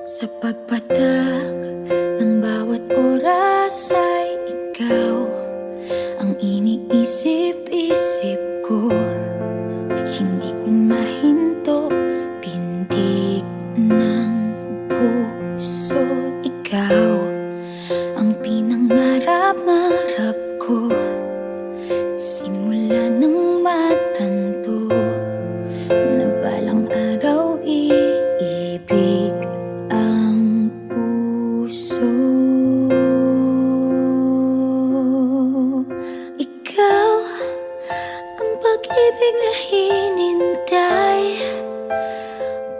Sa pagpatak ng bawat oras ay ikaw ang iniisip-isip ko. Hindi ko mahinto, pintig ng puso. Ikaw ang pinangarap-ngarap ko, simula ng matanto na balang araw iibig ang puso. Ikaw ang pag-ibig na hinintay,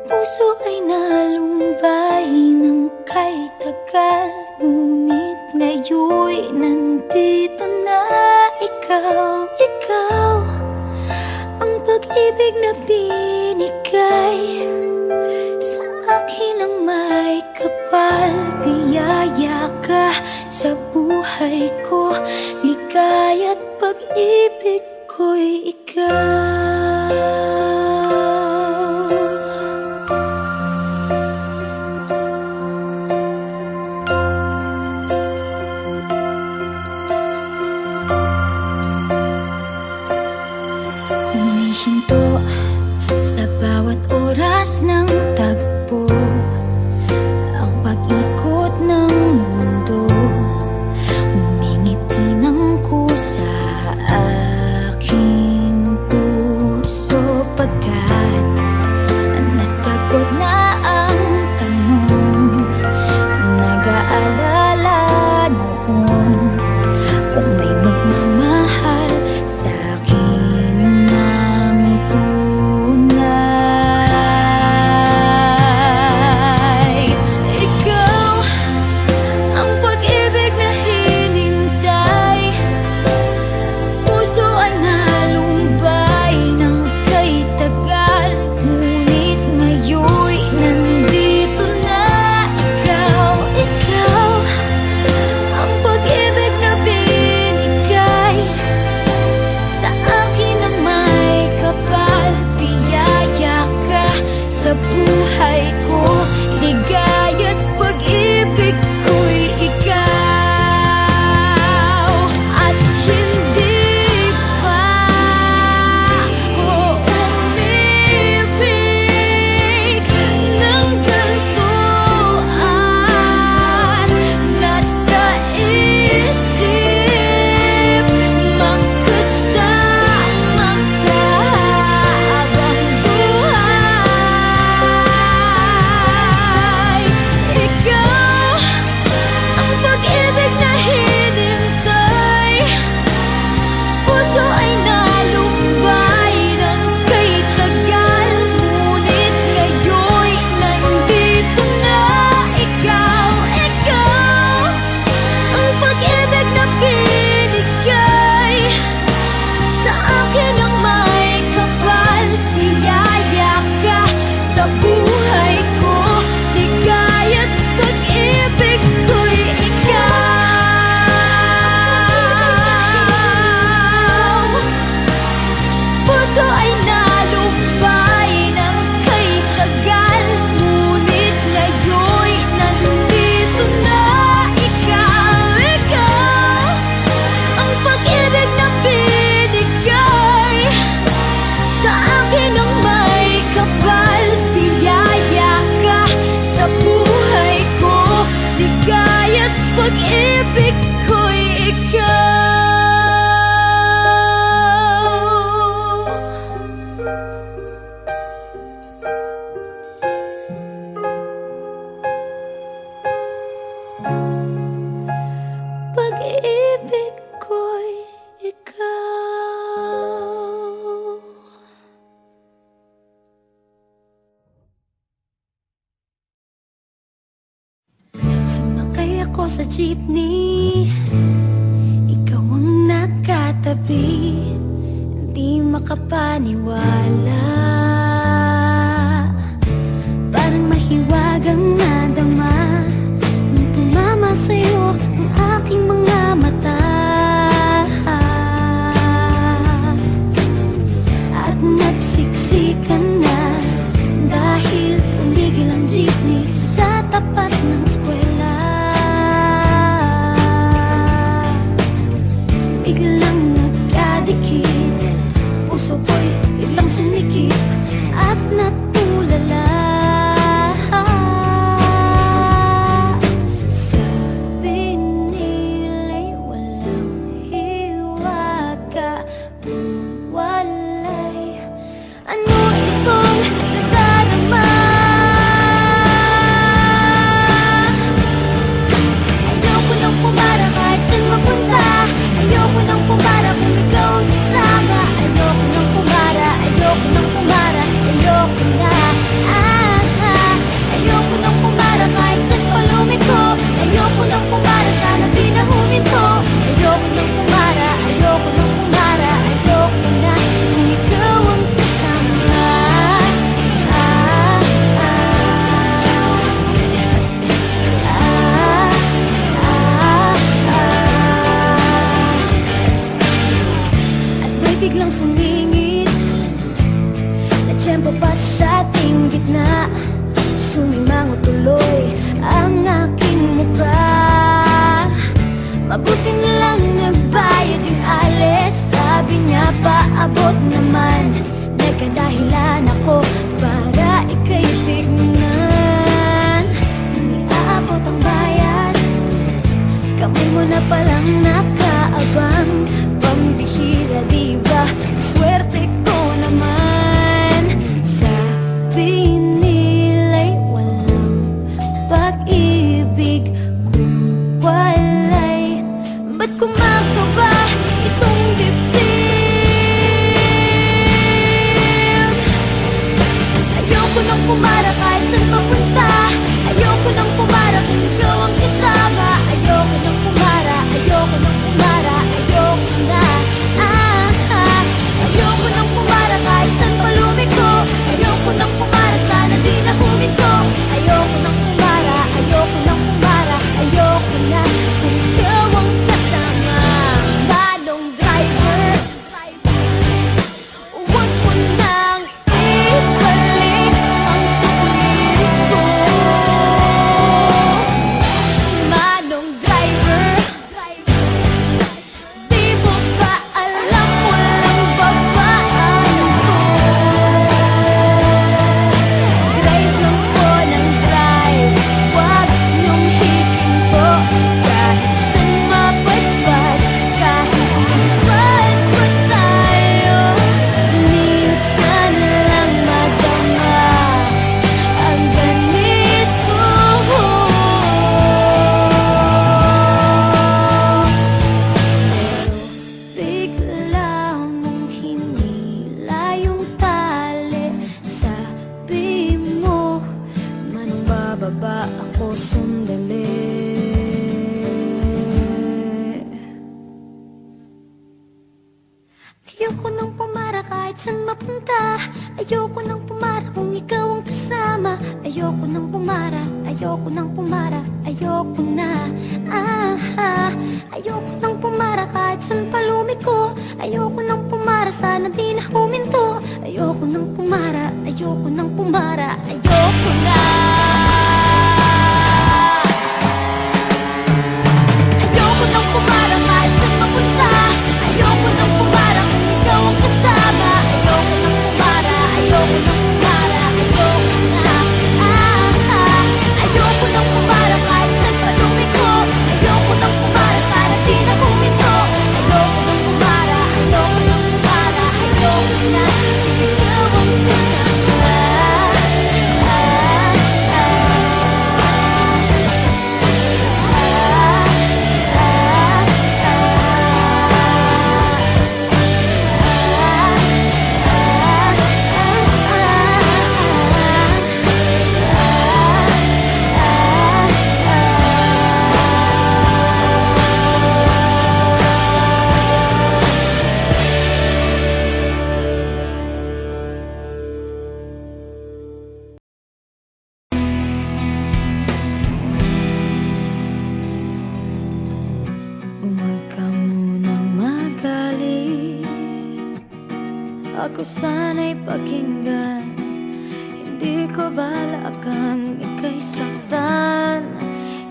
puso ay nalumbay ng kay tagal. Ngunit ngayon'y nandito na ikaw. Ikaw ang pag-ibig na binigay sa akin ang may kapal. Biyaya ka sa buhay ko, ligaya't pag-ibig ko'y ikaw. Humihinto sa bawat oras ng tagpo, ang pag-ikot ng mundo. Humingiti ng kusa aking puso, pagkat nasagot na ang tanong. Nag-aalala noon kung may magmamahal sa akin ng tunay. Ikaw ang pag-ibig na hinintay, puso ay nalumbay ng kay tagal. Ngunit ngayon'y nandito na ikaw. Ikaw ang pag-ibig na binigay sa akin ang may kapal. Biyaya ka sa buhay ko, ligaya't pag-ibig ko'y ikaw. At hindi pa ako umibig ng gantuan. Nasa isip magkasama ka habang buhay. Ikaw ang pag-ibig na hinintay, puso ay nalumbay ng kay tagal. Ngunit ngayon'y nandito na ikaw. Ikaw ang pag-ibig na binigay sa akin ang may kapal. Biyaya ka sa buhay ko, ligaya't pag-ibig ko'y ikaw. Puso ay nalumbay ng kay tagal. Ngunit ngayon'y nandito na ikaw. Ikaw ang pag-ibig na binigay sa akin ang may kapal. Biyaya ka sa buhay ko, ligaya't pag-ibig ko'y ikaw. Pag-ibig ko'y ikaw. Sumakay ako sa jeepney, ikaw ang nakatabi. Di makapaniwala, parang mahiwagang nadama nung tumama sa'yo ang aking mga mata. At nagsiksikan na dahil tumigil ang jeepney sa tapat tiyempo pa sa ating gitna, sumimango tuloy ang aking mukha. Mabuti na lang nagbayad yung alis, sabi niya paabot naman. Nagkadahilan ako para ika'y tignan. Nang iaabot ang bayad, kamay mo na palang nakaabang. Pambihira diba, swerte ko naman. Sabi nila'y walang pag-ibig kung walay. Ba't kumakaba itong dibdib? Ayoko nang pumara kahit saan papunta. Ayoko nang pumara kung ikaw ang kasama. Ayoko nang pumara, ayoko nang pumara, ayoko na. Ayoko nang pumara kahit saan palumiko. Ayoko nang pumara, sana di na huminto. Ayoko nang pumara, ayoko nang pumara, ayoko na kung ikaw ang kasama. Manong driver, huwag mo nang ibalik ang sulit ko. Manong driver, di mo ba alam walang babaan ko? Drive lang po ng drive, huwag niyong hihinto. Kahit saan mapadpad, kahit lipat pa tayo, minsan lang madama ang ganito. Bigla mong hinila yung tali, sabi mo, manong bababa ako sandali. Ayoko nang pumara kahit saan mapunta. Ayoko nang pumara kung ikaw ang kasama. Ayoko nang pumara, ayoko nang pumara, ayoko na. Ayoko nang pumara kahit saan palumiko. Ayoko nang pumara, sana di na huminto. Ayoko nang pumara, ayoko nang pumara, ayoko na. Ayoko nang pumara kahit saan mapunta. Ayoko nang pumara kung ikaw ang kasama. Ayoko nang pumara, ayoko nang pumara, ayoko na. Ayoko nang pumara kahit saan palumiko. Ayoko nang pumara, sana di na huminto. Ayoko nang pumara, ayoko nang pumara, ayoko na kung ikaw ang kasama. Huwag ka munang magalit, ako sana'y pakinggan. Hindi ko balakang ika'y saktan.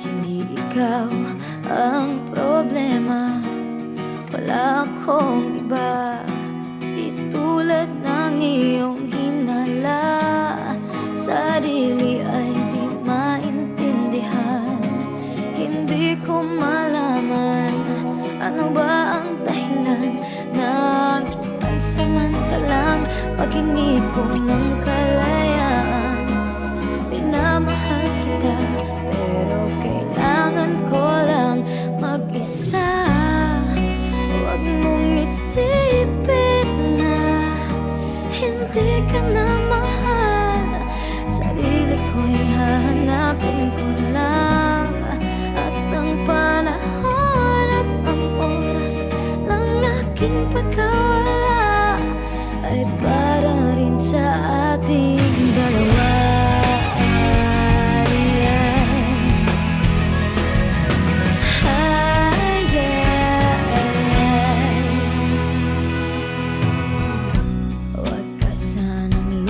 Hindi ikaw ang problema, wala akong iba. Di tulad ng iyong hinala, sarili ay di maintindihan. Hindi ko malaman ano ba ang dahilan ng pansamantalang paghingi ko ng kalayaan. Minamahal kita, pero kailangan ko lang mag-isa. Huwag mong isipin na hindi ka na mahal. Sarili ko'y hahanapin ko lang, at ang panahon at ang oras ng aking pagkawala ay para rin sa ating dalawa. Huwag ka sanang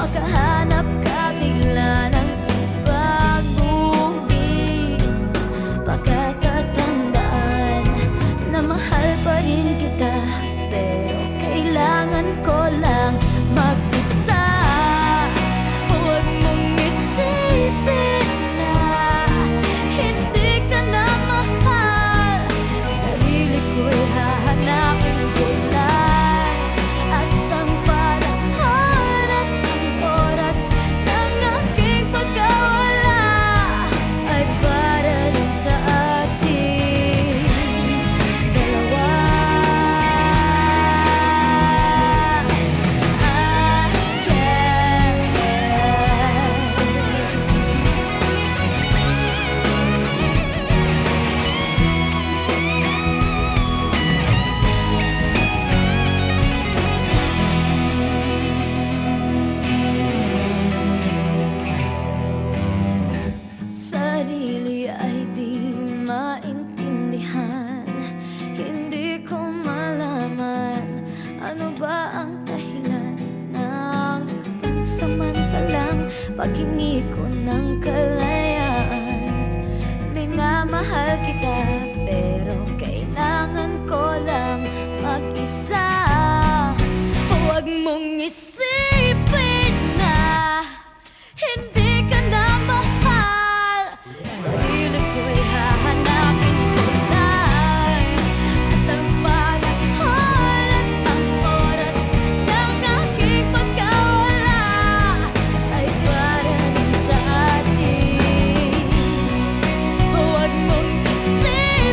makahanap ka bigla ng pag-uwi. Pagkakatandaan na mahal pa rin kita, pero kailangan ko lang mag-isa. Huwag mong isipin na hindi ka na mahal. Sarili ko'y hahanapin ko lang, at ang panahon at ang oras ng aking pagkawala ay para rin sa ating dalawa. Sarili ay di maintindihan, hindi ko malaman ano ba ang dahilan ng pansamantalang paghingi ko ng kalayaan. Minamahal kita, pero kailangan ko lang mag-isa. Huwag mong isipin na hindi ka na mahal. Sarili ko'y hahanapin ko lang, at ang panahon at ang oras ng aking pagkawala ay para rin sa atin. Huwag mong isipin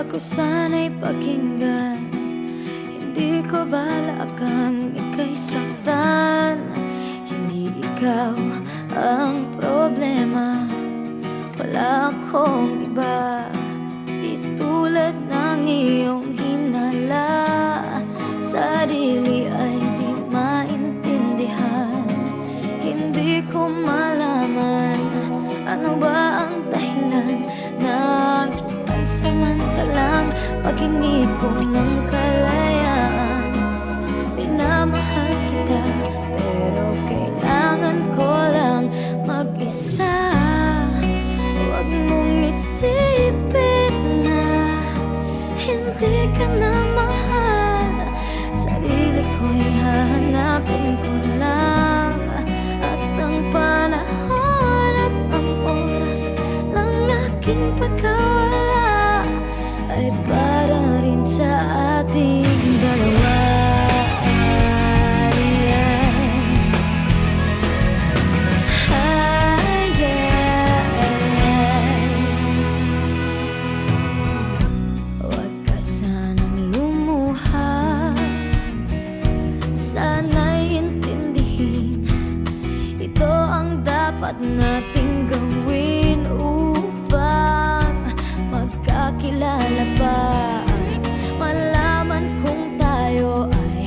Ako sana'y pakinggan, hindi ko balakang ika'y saktan. Hindi ikaw ang problema, wala akong iba. Di tulad ng iyong hinala, sarili ay di maintindihan. Hindi ko malaman ano ba ang dahilan ng pansamantalang paghingi ko ng kalayaan. Minamahal kita pero kailangan ko lang mag-isa. Huwag mong isipin na hindi ka na mahal. Sarili ko'y hahanapin ko lang, at ang panahon at ang oras ng aking pagkawala ay para rin sa ating dalawa. Huwag ka sanang lumuha, sana'y intindihin, ito ang dapat nating gawin upang magkakilala pa at malaman kung tayo ay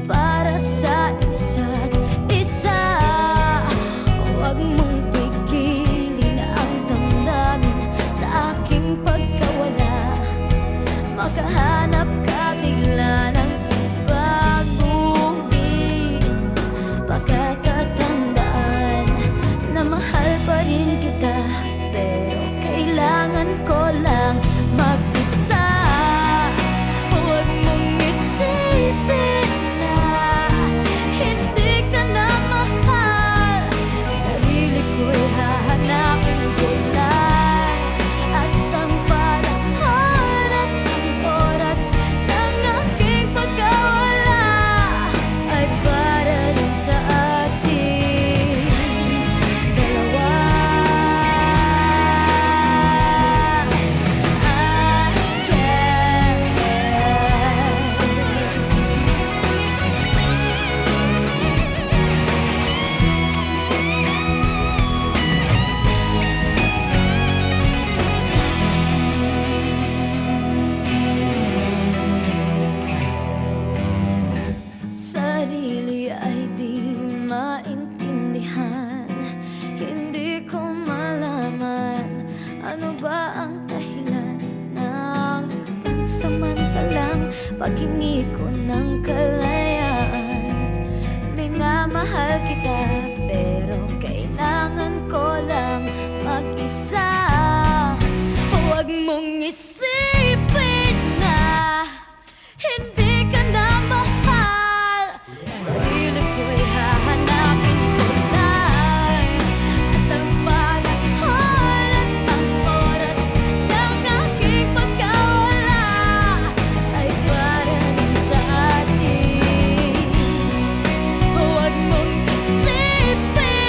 para sa isa't isa. Huwag mong pigilin ang damdamin sa aking pagkawala. Makahanap ka bigla ng ibang ngunit pagkakatandaan na mahal pa rin kita, pero kailangan ko lang mag-isa. Huwag mong isipin na hindi ka na mahal. Sarili ko'y hahanapin ko lang, at ang panahon at ang oras ng aking pagkawala ay para rin sa ating dalawa. Sarili ay di maintindihan, hindi ko malaman ano ba ang dahilan ng pansamantalang paghingi ko ng kalayaan. Minamahal kita pero kailangan ko lang mag-isa. Huwag mong isipin na hindi ka na mahal. Sarili ko'y hahanapin ko lang, at ang panahon at ang oras ng aking pagkawala ay para rin sa atin. Huwag mong isipin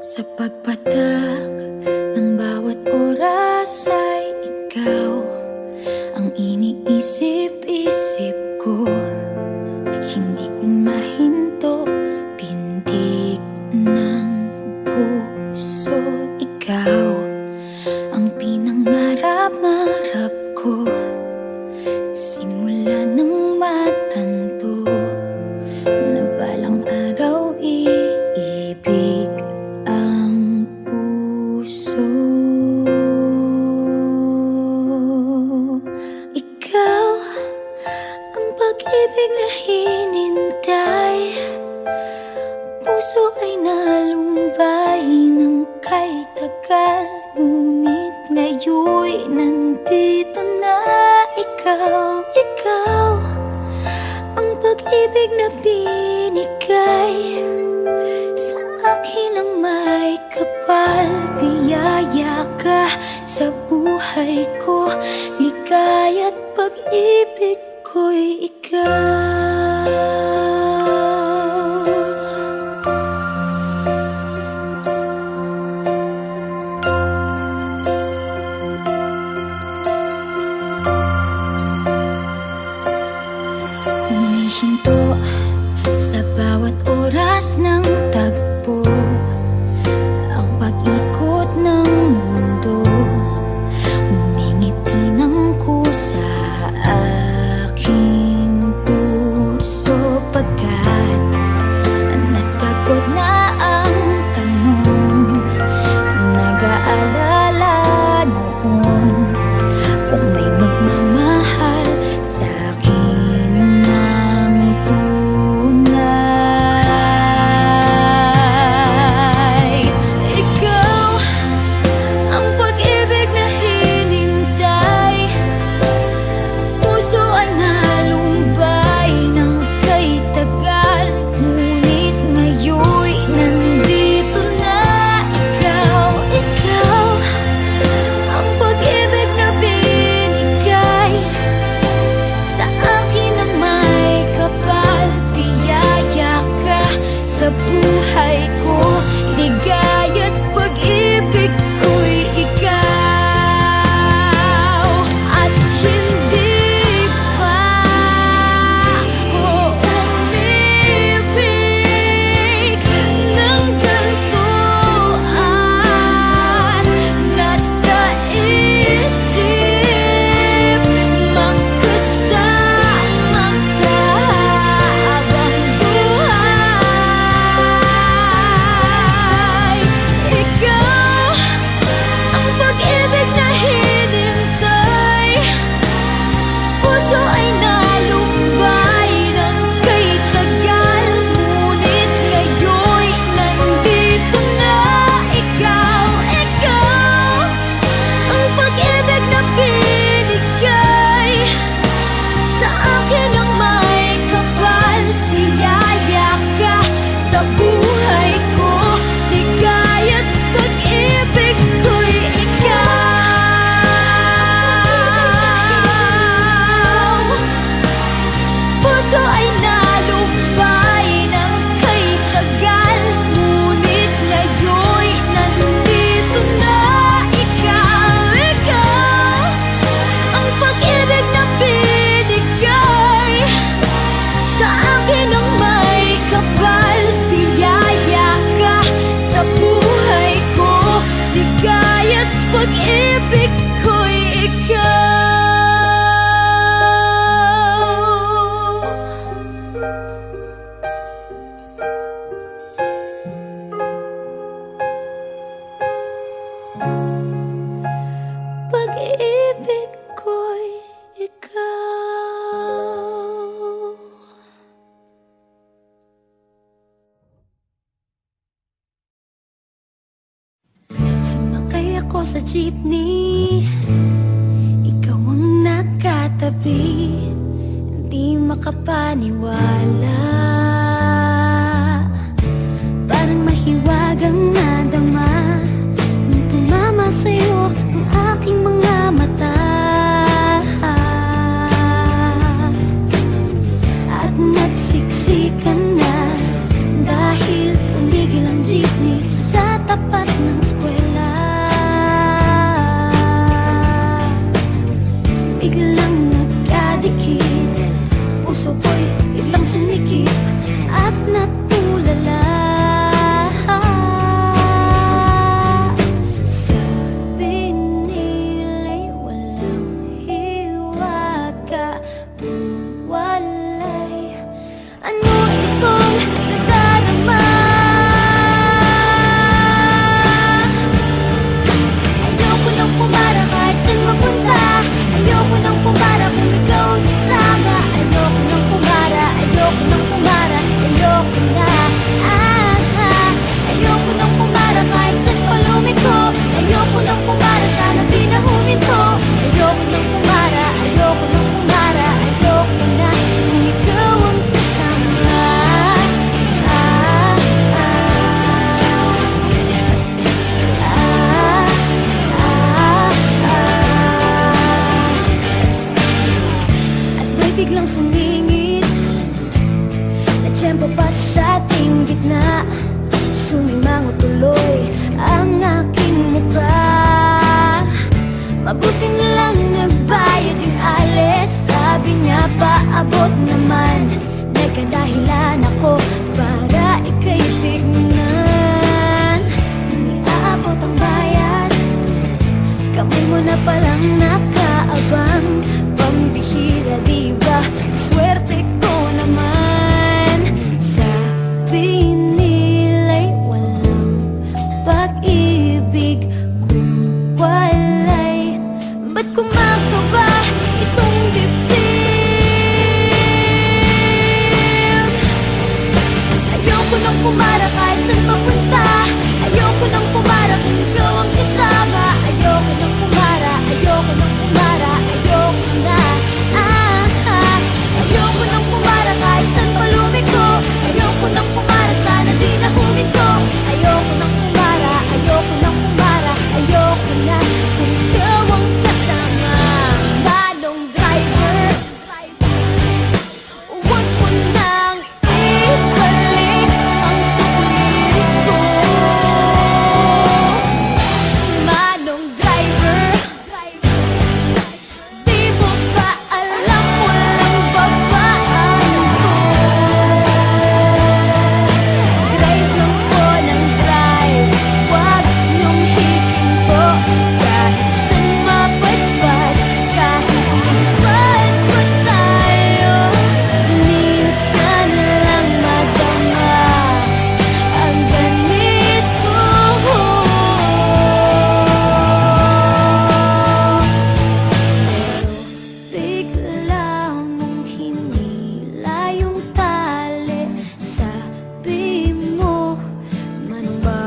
Sa pagpatak ng bawat oras ay ikaw ang iniisip-isip ko. Hindi ko mahinto, pintig ng puso. Ikaw ang pinangarap-ngarap ko, simula ng matanto na balang araw iibig ang puso. Ikaw ang pag-ibig na hinintay, puso ay nalumbay ng kay tagal. Ngunit ngayon'y nandito na ikaw. Ikaw ang pag-ibig na binigay sa akin ang may kapal. Biyaya ka sa buhay ko, ligaya't pag-ibig ko'y ikaw. Humihinto sa bawat oras ng tagpo, ang pag-ikot ng mundo, ngumingiti ng kusa aking puso. Pagkat nasagot na ang tanong, nag-aalala noon kung may magmamahal sa akin ng tunay. Ikaw ang pag-ibig na hinintay, puso ay nalumbay ng kay tagal. Ngunit ngayon'y nandito na ikaw. Ikaw ang pag-ibig na binigay sa akin ang may kapal. Biyaya ka sa buhay ko, ligaya't pag-ibig ko'y ikaw. At hindi pa ko umibig ng gantuan. Nasa isip magkasama ka habang buhay. Ikaw ang pag-ibig na hinintay, puso ay nalumbay ng kay tagal. Ngunit ngayon'y nandito na ikaw. Ikaw ang pag-ibig na binigay sa akin ang may kapal. Biyaya ka sa buhay ko, ligaya't pag-ibig ko'y ikaw. Puso ay nalumbay ng kay tagal. Ngunit ngayon'y nandito na ikaw. Ikaw ang pag-ibig na binigay sa akin ang may kapal. Biyaya ka sa buhay ko, ligaya't pag-ibig ko'y ikaw. Pag-ibig ko'y ikaw. Sumakay ako sa jeepney, ikaw ang nakatabi. Hindi makapaniwala, parang mahiwagang nadama nung tumama sa'yo ang aking mga mata. At nagsiksikan na dahil tumigil ang jeepney sa tapat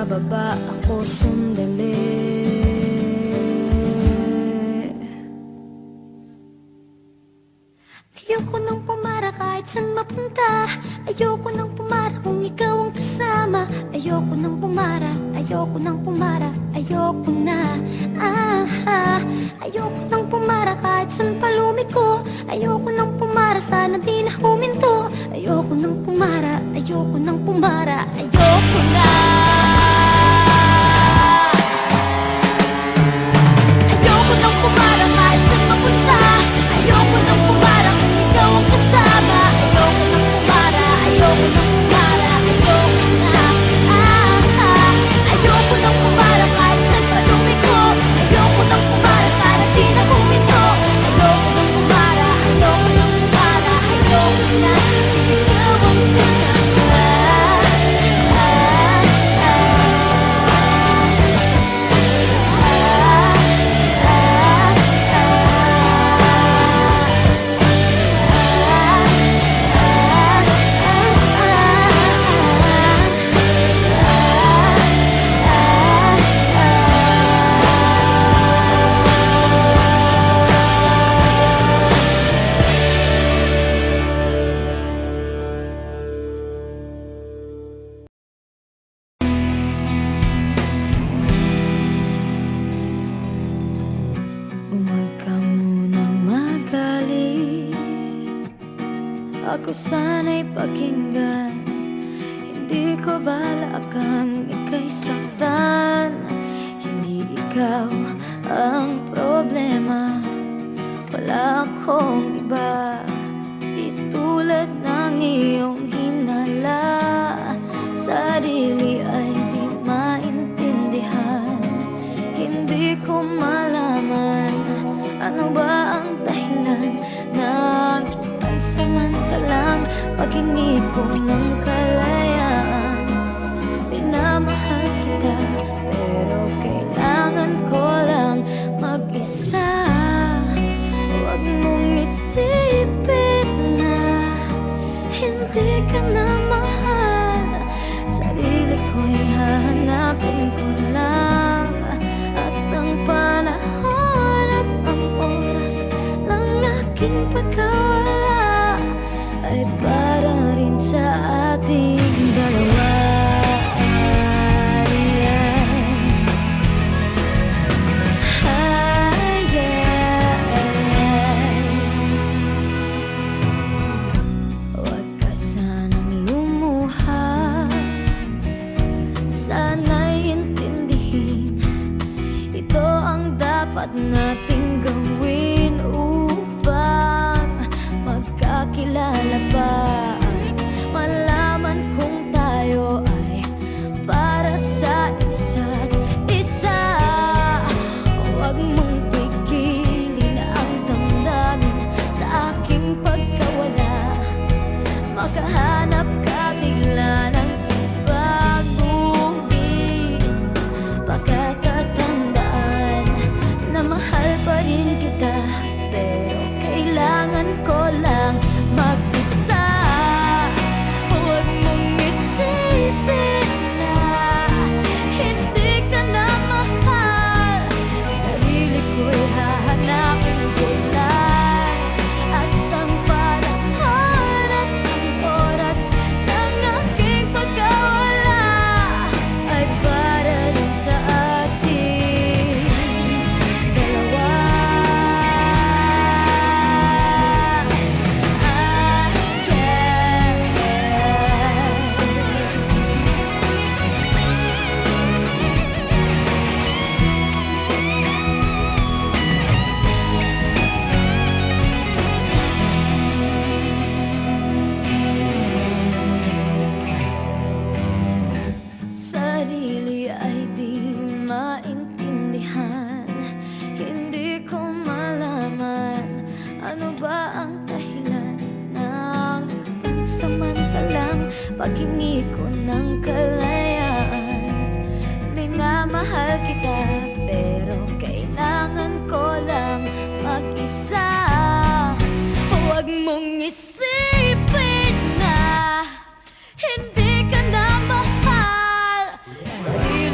Bababa ako sandali. Ayoko nang pumara kahit saan mapunta. Ayoko nang pumara kung ikaw ang kasama. Ayoko nang pumara, ayoko nang pumara. Ayoko na, ayoko nang pumara kahit saan palumiko. Ayoko nang pumara, sana di na huminto. Ayoko nang pumara, ayoko nang pumara. Ayoko na. Ayoko nang pumara kahit saan mapunta. Ayoko nang pumara kung ikaw ang kasama. Ayoko nang pumara, ayoko nang pumara. Ayoko na, ayoko nang pumara kahit saan palumiko. Ayoko nang pumara, sana di na huminto. Ayoko nang pumara, ayoko nang pumara. Ayoko na, ikaw ang kasama. Huwag ka munang magalit. Ako sana'y pakinggan. Hindi ko balak kang ika'y saktan. Hindi ikaw ang problema. Wala akong iba, di tulad ng iyong hinala. Sarili ay di maintindihan. Hindi ko malaman ano ba ang dahilan ng pansamantalang paghingi ko ng kalayaan. Minamahal kita, pero kailangan ko lang mag-isa. Huwag mong isipin na hindi ka na mahal. Sarili ko'y hahanapin ko lang. At ang panahon at ang oras ng aking pagkawala ay para rin sa ating dalawa. Huwag ka sanang lumuha. Sana'y intindihin, ito ang dapat nating gawin upang magkakilala pa. Malaman kung tayo ay para sa isa't isa. Huwag mong pigilin ang damdamin sa aking pagkawala. Makahanap ka bigla ng ibang ngunit pagkakatandaan na mahal pa rin kita, pero kailangan ko lang mag-isa. Huwag mong isipin na hindi ka na mahal. Sarili ko'y hahanapin ko lang. At ang panahon at ang oras ng aking pagkawala ay para rin sa ating dalawa. Sarili ay di maintindihan. Hindi ko malaman ano ba ang dahilan ng pansamantalang paghingi ko ng kalayaan. Minamahal kita, pero kailangan ko lang mag-isa. Huwag mong isipin na hindi ka na mahal. Sarili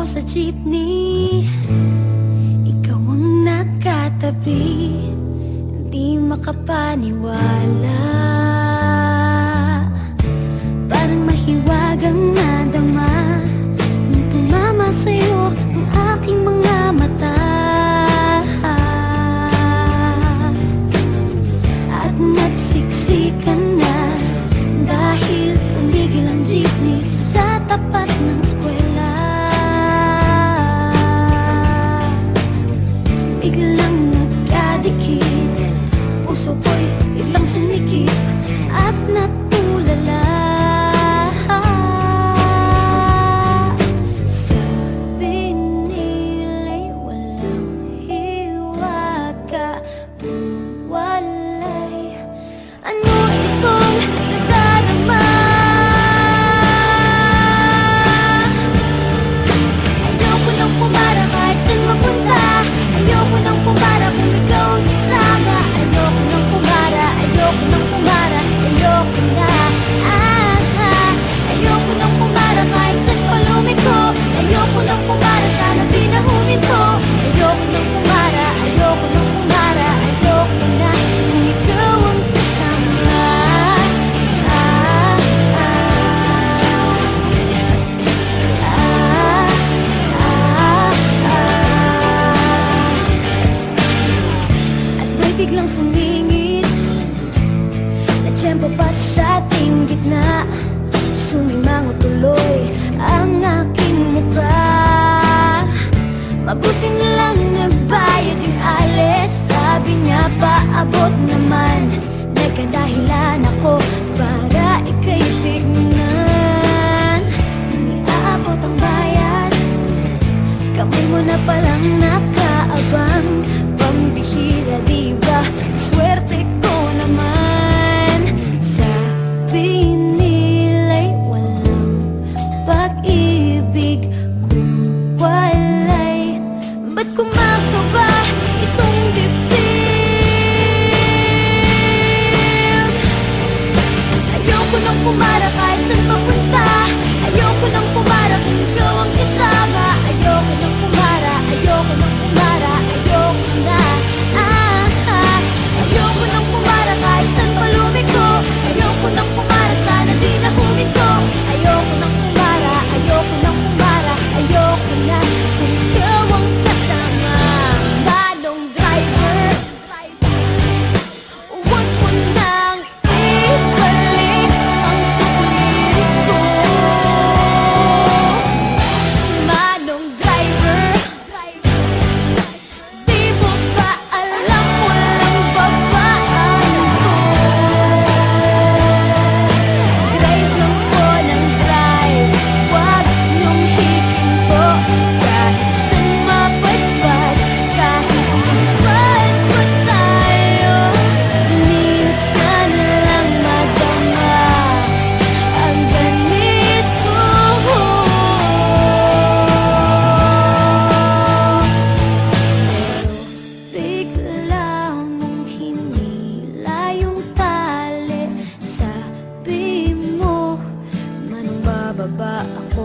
sa jeepney, ikaw ang nakatabi, hindi makapaniwala. Parang mahiwagang nadama nung tumama sa'yo ang aking mga mata. At nagsiksikan na dahil tumigil ang jeepney sa tapat ng eskwela. Biglang nagkadikit, puso ko'y biglang sumikip.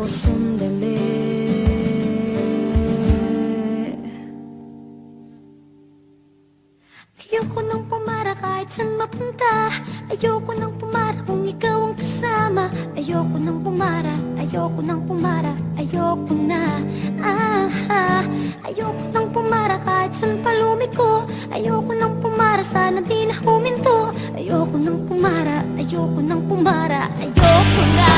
sandali. Ayoko nang pumara kahit saan mapunta. Ayoko nang pumara kung ikaw ang kasama. Ayoko nang pumara, ayoko nang pumara, ayoko na. Ayoko nang pumara kahit saan palumiko. Ayoko nang pumara, sana di na huminto. Ayoko nang pumara, ayoko nang pumara, ayoko na.